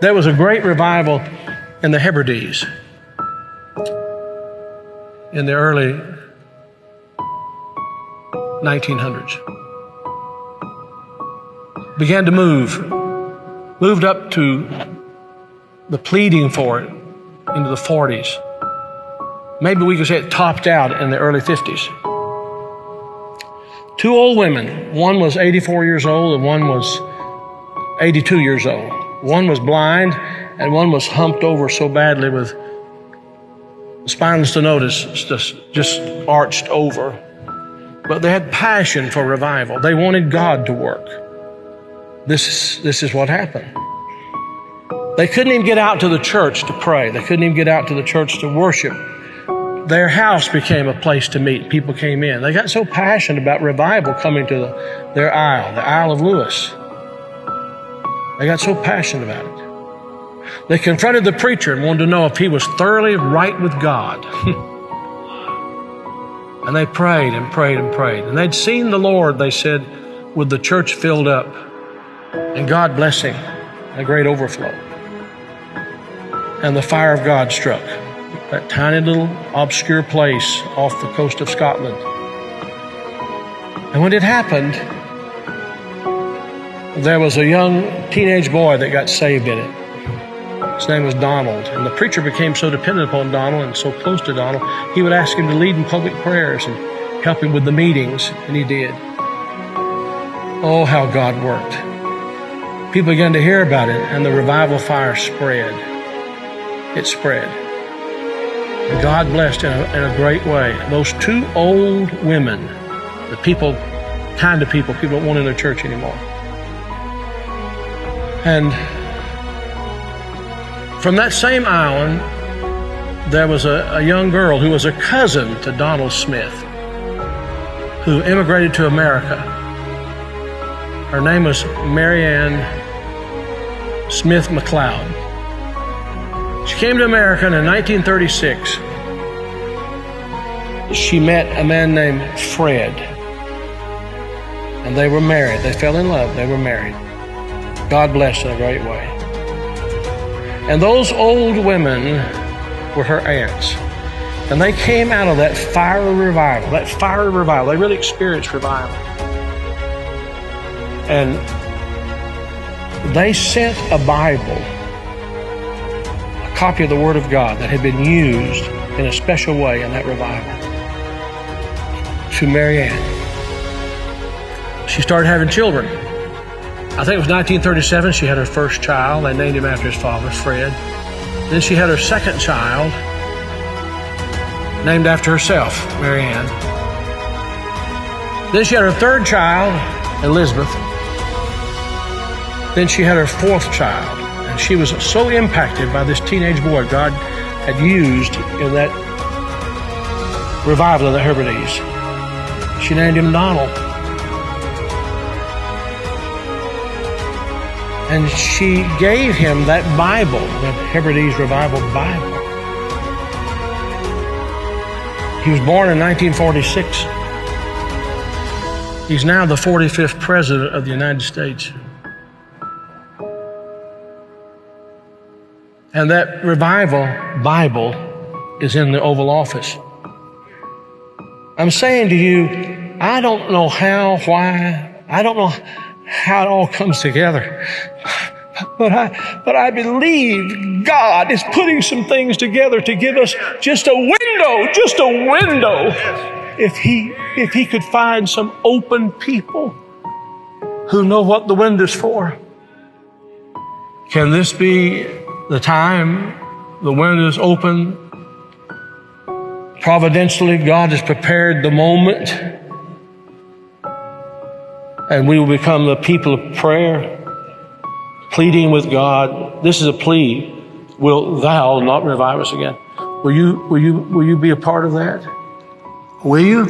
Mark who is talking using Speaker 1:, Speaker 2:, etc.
Speaker 1: There was a great revival in the Hebrides in the early 1900s. Began to moved up to the pleading for it into the 40s. Maybe we could say it topped out in the early 50s. Two old women, one was 84 years old and one was 82 years old. One was blind and one was humped over so badly with spinal stenosis, just arched over. But they had passion for revival. They wanted God to work. This is what happened. They couldn't even get out to the church to pray. They couldn't even get out to the church to worship. Their house became a place to meet. People came in. They got so passionate about revival coming to their isle, the Isle of Lewis. They got so passionate about it. They confronted the preacher and wanted to know if he was thoroughly right with God. And they prayed and prayed and prayed. And they'd seen the Lord, they said, with the church filled up and God blessing, a great overflow. And the fire of God struck that tiny little obscure place off the coast of Scotland. And when it happened, there was a young teenage boy that got saved in it. His name was Donald. And the preacher became so dependent upon Donald and so close to Donald, he would ask him to lead in public prayers and help him with the meetings, and he did. Oh, how God worked. People began to hear about it, and the revival fire spread. It spread. And God blessed in a great way. Those two old women, the people, kind of people don't want in their church anymore. And from that same island, there was a young girl who was a cousin to Donald Smith, who immigrated to America. Her name was Mary Ann Smith McLeod. She came to America and in 1936. She met a man named Fred, and they were married. They fell in love. They were married. God blessed in a great way. And those old women were her aunts. And they came out of that fiery revival, They really experienced revival. And they sent a Bible, a copy of the Word of God that had been used in a special way in that revival, to Mary Ann. She started having children. I think it was 1937, she had her first child. They named him after his father, Fred. Then she had her second child, named after herself, Mary Ann. Then she had her third child, Elizabeth. Then she had her fourth child. And she was so impacted by this teenage boy God had used in that revival of the Hebrides. She named him Donald. And she gave him that Bible, that Hebrides Revival Bible. He was born in 1946. He's now the 45th President of the United States. And that Revival Bible is in the Oval Office. I'm saying to you, I don't know how, why, I don't know how it all comes together. But I believe God is putting some things together to give us just a window. If he could find some open people who know what the window's for. Can this be the time the window's open? Providentially, God has prepared the moment, and we will become the people of prayer, pleading with God. This is a plea. Will thou not revive us again? Will you be a part of that? Will you?